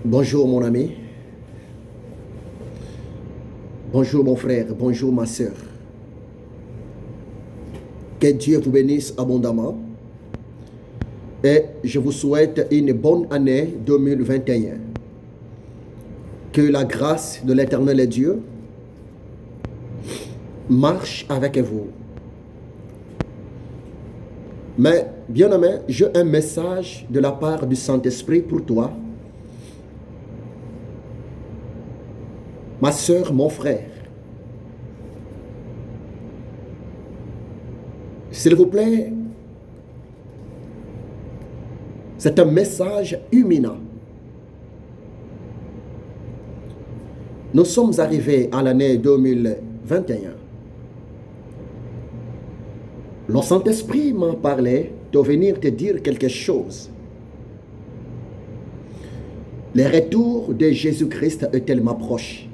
Bonjour mon ami, bonjour mon frère, bonjour ma soeur. Que Dieu vous bénisse abondamment et je vous souhaite une bonne année 2021. Que la grâce de l'Éternel Dieu marche avec vous. Mais bien aimé, j'ai un message de la part du Saint-Esprit pour toi. Ma soeur, mon frère, s'il vous plaît, c'est un message imminent. Nous sommes arrivés à l'année 2021. Le Saint-Esprit m'a parlé de venir te dire quelque chose. Le retour de Jésus-Christ est tellement proche.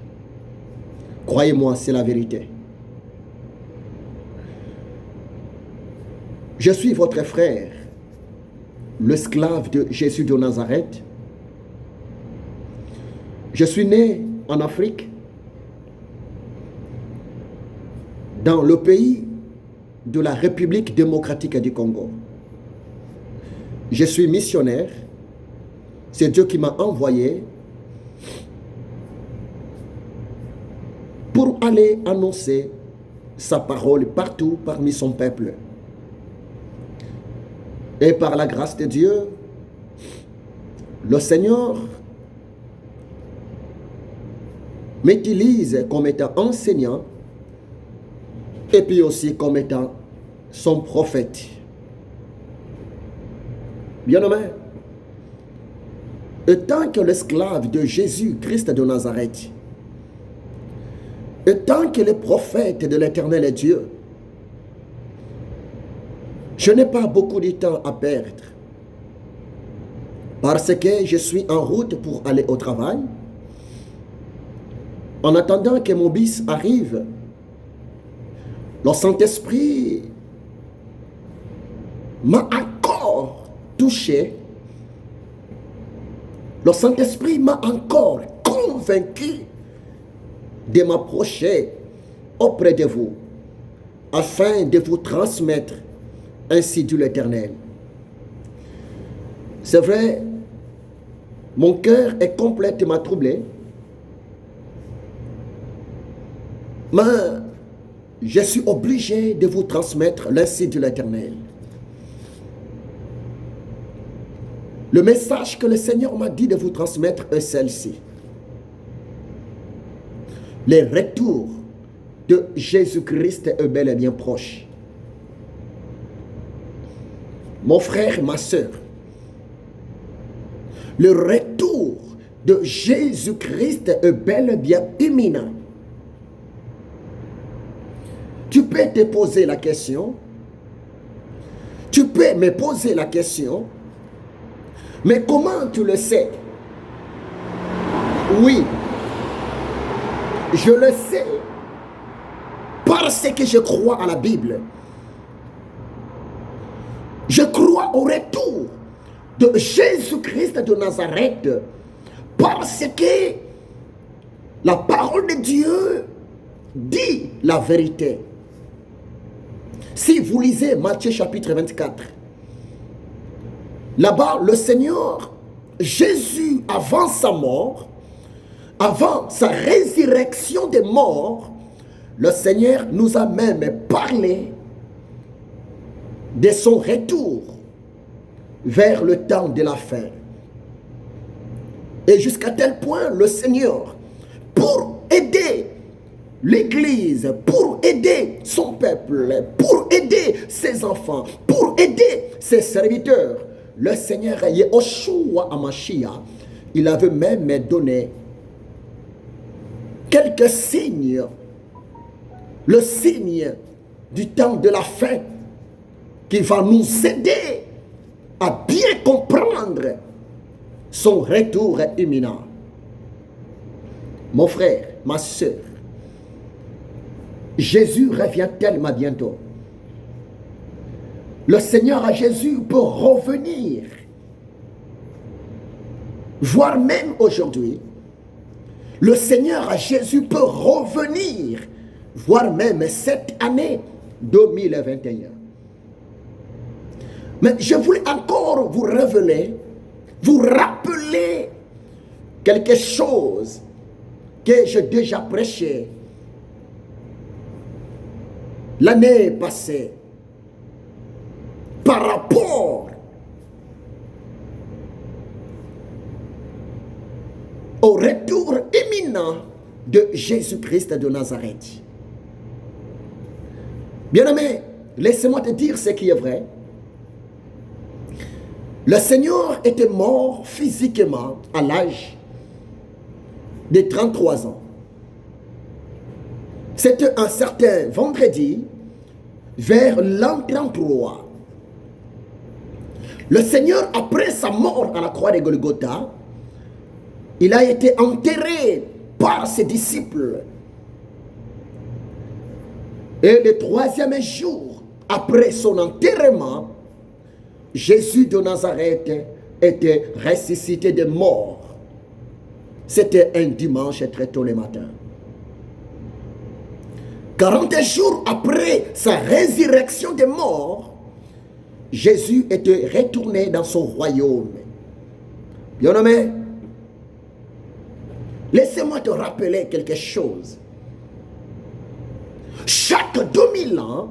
Croyez-moi, c'est la vérité. Je suis votre frère, l'esclave de Jésus de Nazareth. Je suis né en Afrique, dans le pays de la République démocratique du Congo. Je suis missionnaire. C'est Dieu qui m'a envoyé pour aller annoncer sa parole partout parmi son peuple. Et par la grâce de Dieu, le Seigneur m'utilise comme étant enseignant et puis aussi comme étant son prophète. Bien-aimé, étant que l'esclave de Jésus-Christ de Nazareth, étant que le prophète de l'Éternel Dieu, je n'ai pas beaucoup de temps à perdre parce que je suis en route pour aller au travail. En attendant que mon bus arrive, le Saint-Esprit m'a encore touché. Le Saint-Esprit m'a encore convaincu de m'approcher auprès de vous afin de vous transmettre ainsi dit l'Éternel. C'est vrai, mon cœur est complètement troublé, mais je suis obligé de vous transmettre l'ainsi de l'Éternel. Le message que le Seigneur m'a dit de vous transmettre est celle-ci. Le retour de Jésus-Christ est bel et bien proche. Mon frère, ma soeur, le retour de Jésus-Christ est bel et bien imminent. Tu peux te poser la question, tu peux me poser la question, mais comment tu le sais? Oui, je le sais parce que je crois à la Bible. Je crois au retour de Jésus-Christ de Nazareth parce que la parole de Dieu dit la vérité. Si vous lisez Matthieu chapitre 24, là-bas, le Seigneur, Jésus, avant sa mort, avant sa résurrection des morts, le Seigneur nous a même parlé de son retour vers le temps de la fin. Et jusqu'à tel point, le Seigneur, pour aider l'Église, pour aider son peuple, pour aider ses enfants, pour aider ses serviteurs, le Seigneur Yehoshua Hamashiach, il avait même donné quelques signes, le signe du temps de la fin, qui va nous aider à bien comprendre son retour imminent. Mon frère, ma soeur, Jésus revient tellement bientôt. Le Seigneur à Jésus peut revenir voire même aujourd'hui, le Seigneur Jésus peut revenir, voire même cette année 2021. Mais je voulais encore vous révéler, vous rappeler quelque chose que j'ai déjà prêché l'année passée par rapport au retour imminent de Jésus-Christ de Nazareth. Bien-aimé, laissez-moi te dire ce qui est vrai. Le Seigneur était mort physiquement à l'âge de 33 ans. C'était un certain vendredi, vers l'an 33. Le Seigneur, après sa mort à la croix de Golgotha, il a été enterré par ses disciples. Et le troisième jour, après son enterrement, Jésus de Nazareth était ressuscité des morts. C'était un dimanche très tôt le matin. 40 jours après sa résurrection des morts, Jésus était retourné dans son royaume. Bien-aimé, laissez-moi te rappeler quelque chose. Chaque 2000 ans,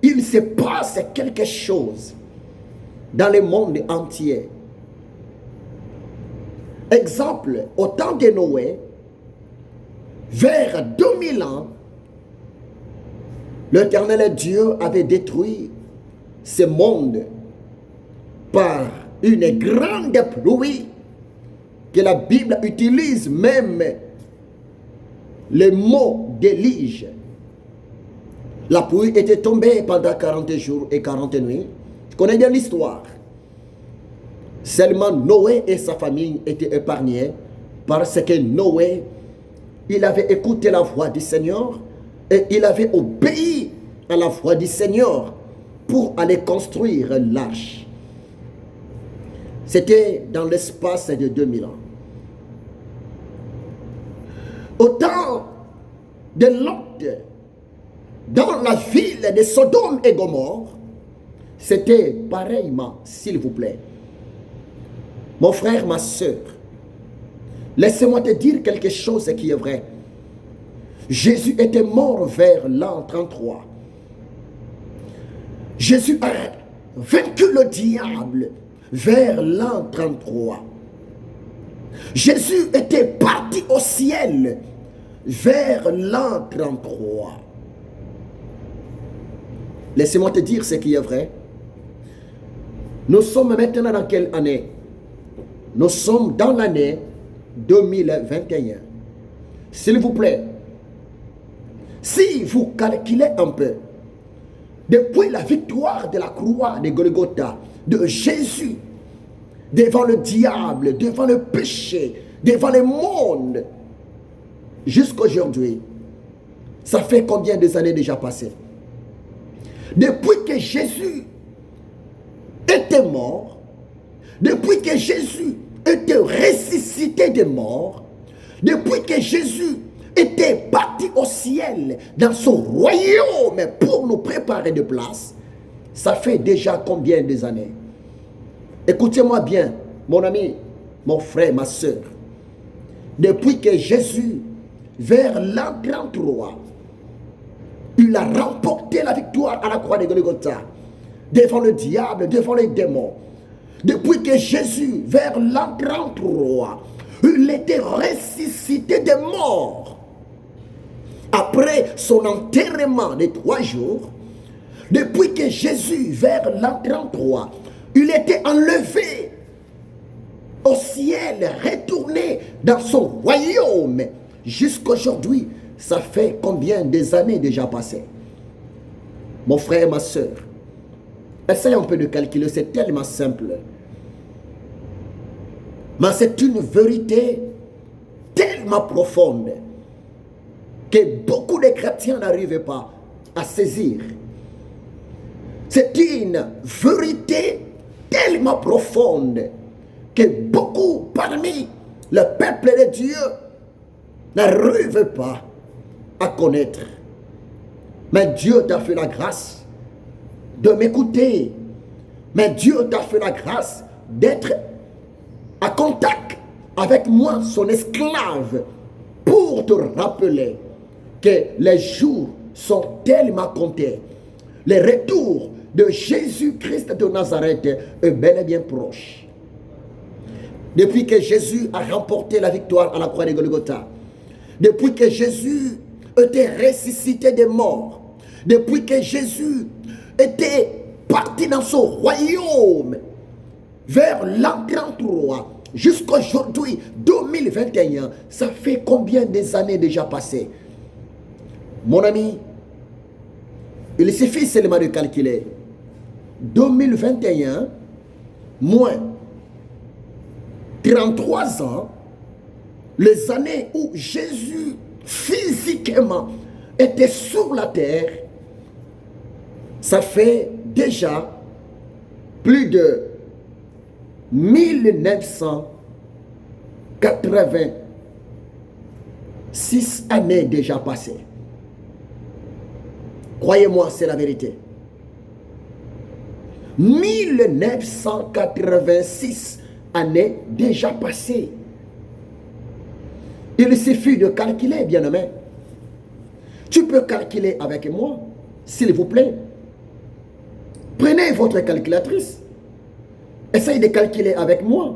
il se passe quelque chose dans le monde entier. Exemple, au temps de Noé, vers 2000 ans, l'Éternel Dieu avait détruit ce monde par une grande pluie que la Bible utilise même le mot déluge. La pluie était tombée pendant 40 jours et 40 nuits. Tu connais bien l'histoire. Seulement Noé et sa famille étaient épargnés parce que Noé, il avait écouté la voix du Seigneur et il avait obéi à la voix du Seigneur pour aller construire l'arche. C'était dans l'espace de 2000 ans. Au temps de Lot, dans la ville de Sodome et Gomorrhe, c'était pareillement, s'il vous plaît. Mon frère, ma soeur, laissez-moi te dire quelque chose qui est vrai. Jésus était mort vers l'an 33. Jésus a vaincu le diable vers l'an 33. Jésus était parti au ciel vers l'an 33. Laissez-moi te dire ce qui est vrai. Nous sommes maintenant dans quelle année? Nous sommes dans l'année 2021. S'il vous plaît, si vous calculez un peu, depuis la victoire de la croix de Golgotha, de Jésus, devant le diable, devant le péché, devant le monde, jusqu'à aujourd'hui, ça fait combien d'années déjà passées? Depuis que Jésus était mort, depuis que Jésus était ressuscité des morts, depuis que Jésus était parti au ciel dans son royaume pour nous préparer de place, ça fait déjà combien d'années? Écoutez-moi bien, mon ami, mon frère, ma soeur. Depuis que Jésus, vers l'an 33, il a remporté la victoire à la croix de Golgotha, devant le diable, devant les démons. Depuis que Jésus, vers l'an 33, il était ressuscité des morts. Après son enterrement de 3 jours, depuis que Jésus, vers l'an 33, il était enlevé au ciel, retourné dans son royaume. Jusqu'à aujourd'hui, ça fait combien d'années déjà passées? Mon frère, ma soeur, essaye un peu de calculer, c'est tellement simple. Mais c'est une vérité tellement profonde que beaucoup de chrétiens n'arrivent pas à saisir. C'est une vérité tellement profonde que beaucoup parmi le peuple de Dieu n'arrive pas à connaître. Mais Dieu t'a fait la grâce de m'écouter. Mais Dieu t'a fait la grâce d'être à contact avec moi, son esclave, pour te rappeler que les jours sont tellement comptés. Le retour de Jésus-Christ de Nazareth est bel et bien proche. Depuis que Jésus a remporté la victoire à la croix de Golgotha, depuis que Jésus était ressuscité des morts, depuis que Jésus était parti dans son royaume vers l'an 33, jusqu'à aujourd'hui, 2021, ça fait combien des années déjà passées? Mon ami, il suffit seulement de calculer. 2021 moins 33 ans, les années où Jésus physiquement était sur la terre, ça fait déjà plus de 1986 années déjà passées. Croyez-moi, c'est la vérité. 1986 années déjà passées. Il suffit de calculer, bien-aimé. Tu peux calculer avec moi, s'il vous plaît. Prenez votre calculatrice. Essayez de calculer avec moi.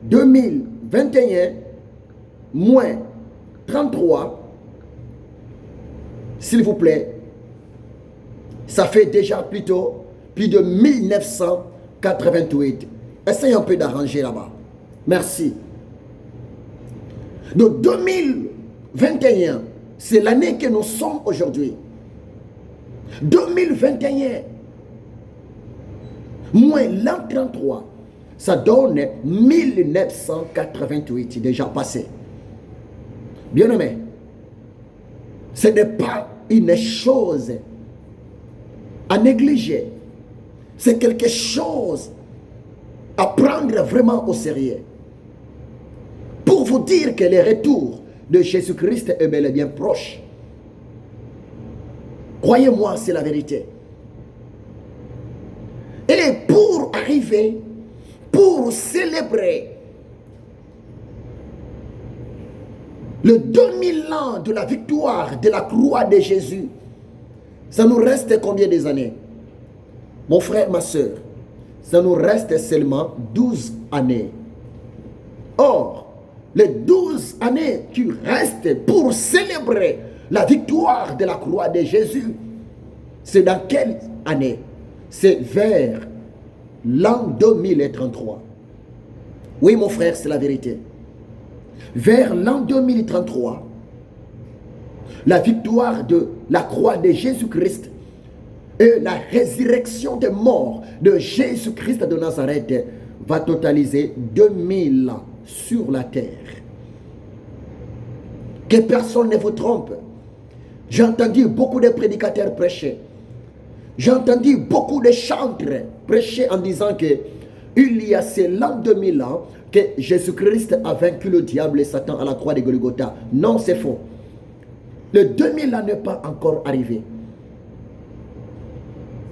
2021 moins 33, s'il vous plaît. Ça fait déjà plutôt plus de 1988. Essayez un peu d'arranger là-bas. Merci. Donc 2021, c'est l'année que nous sommes aujourd'hui. 2021 moins l'an 33, ça donne 1988 déjà passé. Bien aimé, ce n'est pas une chose à négliger. C'est quelque chose à prendre vraiment au sérieux. Pour vous dire que le retour de Jésus-Christ est bel et bien proche. Croyez-moi, c'est la vérité. Et pour arriver, pour célébrer le 2000 ans de la victoire de la croix de Jésus, ça nous reste combien des années? Mon frère, ma soeur, ça nous reste seulement 12 années. Or, les 12 années qui restent pour célébrer la victoire de la croix de Jésus, c'est dans quelle année? C'est vers l'an 2033. Oui, mon frère, c'est la vérité. Vers l'an 2033, la victoire de la croix de Jésus-Christ et la résurrection des morts de Jésus-Christ de Nazareth va totaliser 2000 ans sur la terre. Que personne ne vous trompe. J'ai entendu beaucoup de prédicateurs prêcher. J'ai entendu beaucoup de chantres prêcher en disant que il y a ces l'an 2000 ans que Jésus-Christ a vaincu le diable et Satan à la croix de Golgotha. Non, c'est faux. Le 2000 ans n'est pas encore arrivé.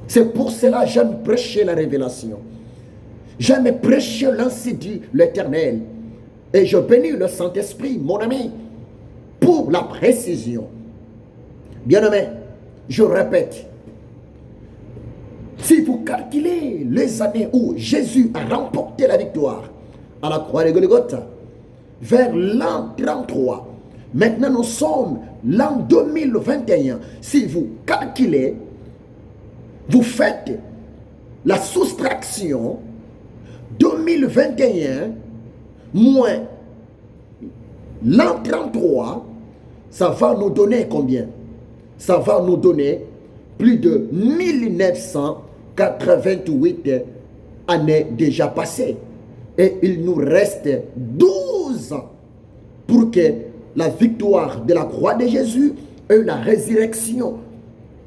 C'est pour cela que j'aime prêcher la révélation. J'aime prêcher l'ainsi dit l'Éternel. Et je bénis le Saint-Esprit, mon ami, pour la précision. Bien-aimé, je répète, si vous calculez les années où Jésus a remporté la victoire à la croix de Golgotha, vers l'an 33, maintenant nous sommes l'an 2021. Si vous calculez, vous faites la soustraction 2021 moins l'an 33, ça va nous donner combien? Ça va nous donner plus de 1988 années déjà passées. Et il nous reste 12 ans pour que la victoire de la croix de Jésus et la résurrection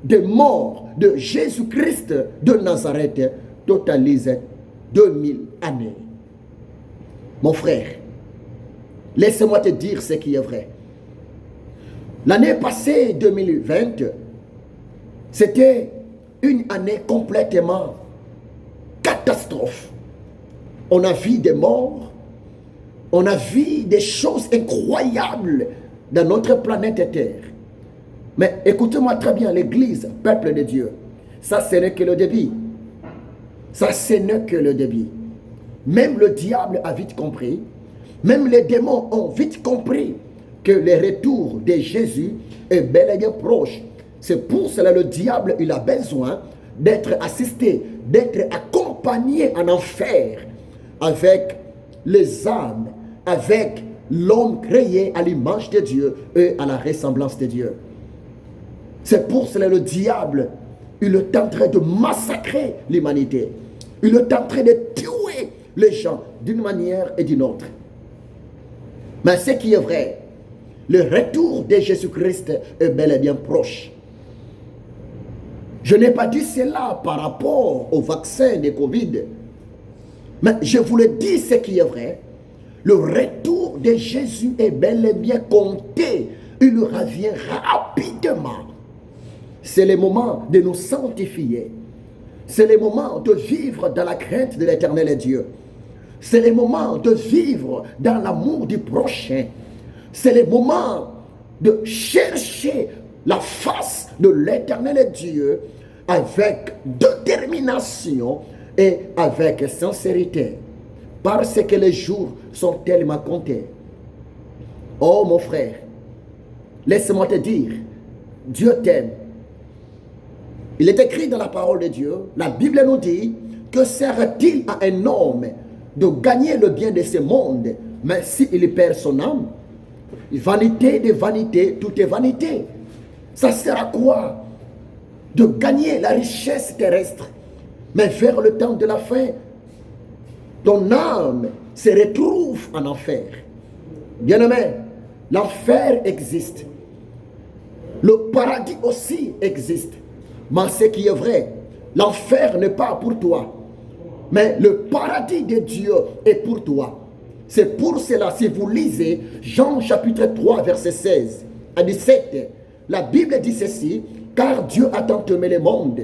des morts de Jésus-Christ de Nazareth totalise 2000 années. Mon frère, Laisse-moi te dire ce qui est vrai. L'année passée, 2020, c'était une année complètement catastrophe. On a vu des morts, on a vu des choses incroyables dans notre planète Terre. Mais écoutez-moi très bien, l'Église, peuple de Dieu, ça ce n'est que le début. Ça ce n'est que le début. Même le diable a vite compris, même les démons ont vite compris que le retour de Jésus est bel et bien proche. C'est pour cela que le diable il a besoin d'être assisté, d'être accompagné en enfer avec les âmes, avec l'homme créé à l'image de Dieu et à la ressemblance de Dieu. C'est pour cela que le diable, il est en train de massacrer l'humanité. Il est en train de tuer les gens d'une manière et d'une autre. Mais ce qui est vrai, le retour de Jésus-Christ est bel et bien proche. Je n'ai pas dit cela par rapport au vaccin de Covid. Mais je vous le dis ce qui est vrai. Le retour de Jésus est bel et bien compté. Il revient rapidement. C'est le moment de nous sanctifier. C'est le moment de vivre dans la crainte de l'Éternel Dieu. C'est le moment de vivre dans l'amour du prochain. C'est le moment de chercher la face de l'Éternel Dieu avec détermination et avec sincérité. Parce que les jours sont tellement comptés. Oh mon frère, laisse-moi te dire, Dieu t'aime. Il est écrit dans la parole de Dieu, la Bible nous dit, que sert-il à un homme de gagner le bien de ce monde, mais s'il perd son âme? Vanité de vanité, tout est vanité. Ça sert à quoi de gagner la richesse terrestre, mais vers le temps de la fin, ton âme se retrouve en enfer. Bien-aimé, l'enfer existe. Le paradis aussi existe. Mais ce qui est vrai, l'enfer n'est pas pour toi, mais le paradis de Dieu est pour toi. C'est pour cela, si vous lisez Jean chapitre 3, verset 16 à 17, la Bible dit ceci, car Dieu a tant aimé le monde,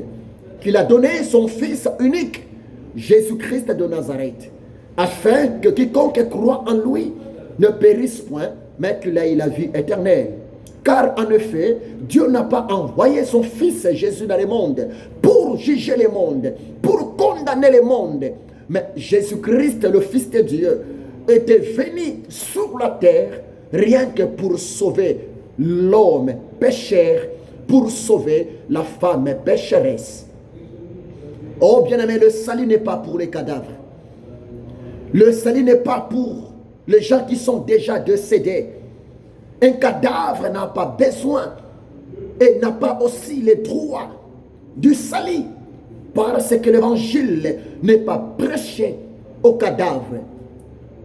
qu'il a donné son Fils unique, Jésus-Christ de Nazareth, afin que quiconque croit en lui ne périsse point, mais qu'il ait la vie éternelle. Car en effet, Dieu n'a pas envoyé son Fils Jésus dans le monde pour juger le monde, pour condamner le monde. Mais Jésus-Christ, le Fils de Dieu, était venu sur la terre rien que pour sauver l'homme pécheur, pour sauver la femme pécheresse. Oh bien-aimé, le salut n'est pas pour les cadavres. Le salut n'est pas pour les gens qui sont déjà décédés. Un cadavre n'a pas besoin et n'a pas aussi les droits du salut parce que l'évangile n'est pas prêché au cadavre.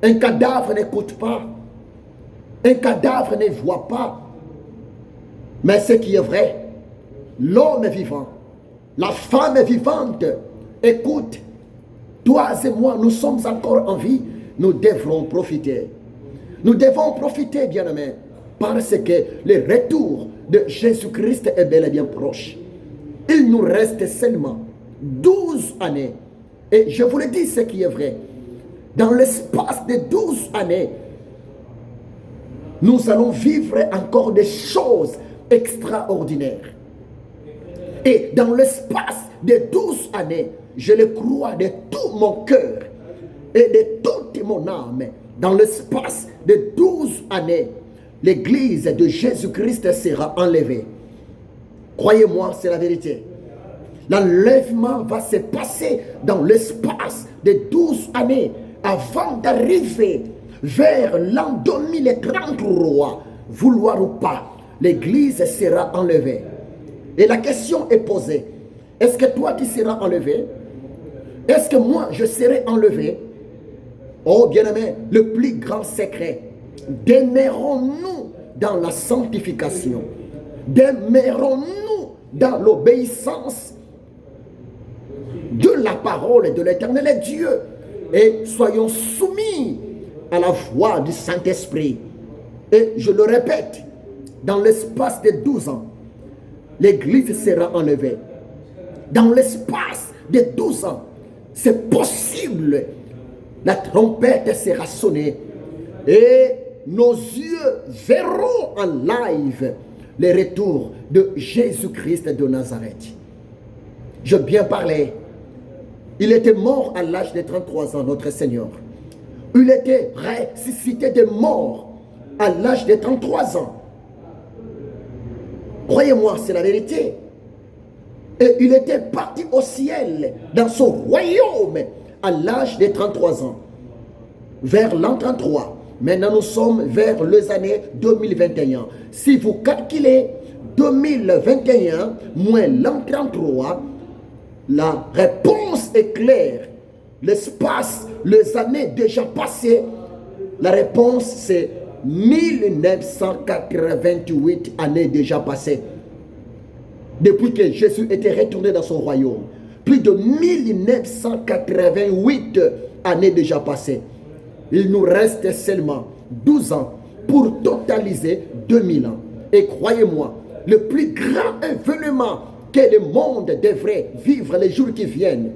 Un cadavre n'écoute pas, un cadavre ne voit pas. Mais ce qui est vrai, l'homme vivant, la femme vivante, écoute, toi et moi, nous sommes encore en vie, nous devrons profiter. Nous devons profiter, bien-aimés, parce que le retour de Jésus-Christ est bel et bien proche. Il nous reste seulement 12 années. Et je vous le dis ce qui est vrai. Dans l'espace de 12 années, nous allons vivre encore des choses extraordinaires. Et dans l'espace de 12 années, je le crois de tout mon cœur et de toute mon âme, dans l'espace de 12 années, l'église de Jésus-Christ sera enlevée. Croyez-moi, c'est la vérité. L'enlèvement va se passer dans l'espace de 12 années avant d'arriver vers l'an 2033. Vouloir ou pas, l'église sera enlevée. Et la question est posée. Est-ce que toi tu seras enlevé? Est-ce que moi je serai enlevé? Oh bien-aimé, le plus grand secret. Demeurons-nous dans la sanctification. Demeurons-nous dans l'obéissance de la parole de l'Éternel Dieu. Et soyons soumis à la voix du Saint-Esprit. Et je le répète, dans l'espace de 12 ans, l'Église sera enlevée. Dans l'espace de 12 ans, c'est possible. La trompette sera sonnée et nos yeux verront en live le retour de Jésus-Christ de Nazareth. Je bien parlé. Il était mort à l'âge de 33 ans, notre Seigneur. Il était ressuscité de mort à l'âge de 33 ans. Croyez-moi, c'est la vérité. Et il était parti au ciel, dans son royaume, à l'âge de 33 ans. Vers l'an 33. Maintenant, nous sommes vers les années 2021. Si vous calculez 2021 moins l'an 33, la réponse est claire. L'espace, les années déjà passées, la réponse c'est 1988 années déjà passées. Depuis que Jésus était retourné dans son royaume. Plus de 1988 années déjà passées. Il nous reste seulement 12 ans pour totaliser 2000 ans. Et croyez-moi, le plus grand événement que le monde devrait vivre les jours qui viennent,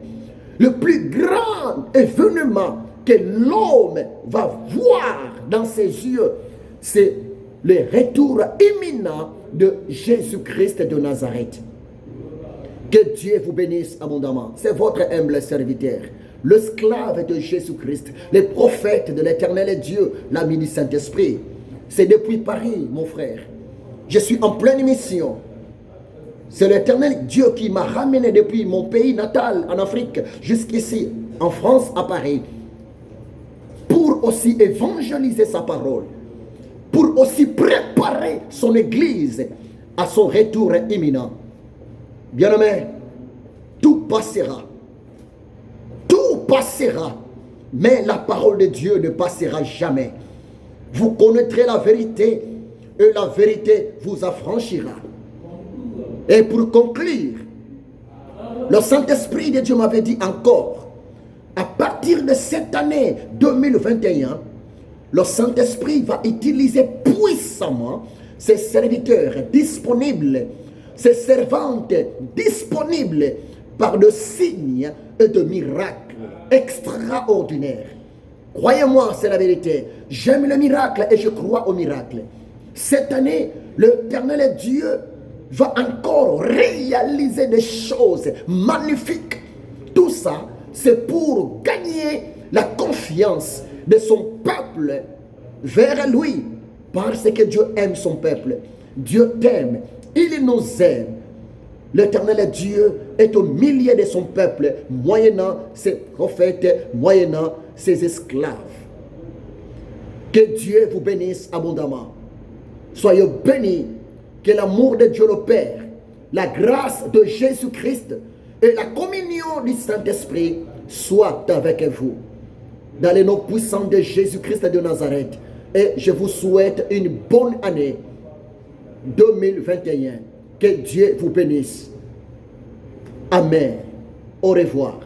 le plus grand événement que l'homme va voir dans ses yeux, c'est le retour imminent de Jésus-Christ de Nazareth. Que Dieu vous bénisse abondamment. C'est votre humble serviteur, l'esclave de Jésus-Christ, le prophète de l'éternel Dieu, l'ami du Saint-Esprit. C'est depuis Paris, mon frère. Je suis en pleine mission. C'est l'éternel Dieu qui m'a ramené depuis mon pays natal en Afrique jusqu'ici, en France, à Paris, pour aussi évangéliser sa parole, pour aussi préparer son église à son retour imminent. Bien-aimés, tout passera. Tout passera. Mais la parole de Dieu ne passera jamais. Vous connaîtrez la vérité et la vérité vous affranchira. Et pour conclure, le Saint-Esprit de Dieu m'avait dit encore, à partir de cette année 2021, le Saint-Esprit va utiliser puissamment ses serviteurs disponibles, ses servantes disponibles par de signes et de miracles extraordinaires. Croyez-moi, c'est la vérité. J'aime le miracle et je crois au miracle. Cette année, l'Éternel Dieu va encore réaliser des choses magnifiques. Tout ça, c'est pour gagner la confiance de son peuple vers lui. Parce que Dieu aime son peuple. Dieu t'aime. Il nous aime. L'Éternel Dieu est au milieu de son peuple, moyennant ses prophètes, moyennant ses esclaves. Que Dieu vous bénisse abondamment. Soyez bénis. Que l'amour de Dieu le Père, la grâce de Jésus-Christ et la communion du Saint-Esprit soient avec vous. Dans le nom puissant de Jésus-Christ de Nazareth. Et je vous souhaite une bonne année 2021. Que Dieu vous bénisse. Amen. Au revoir.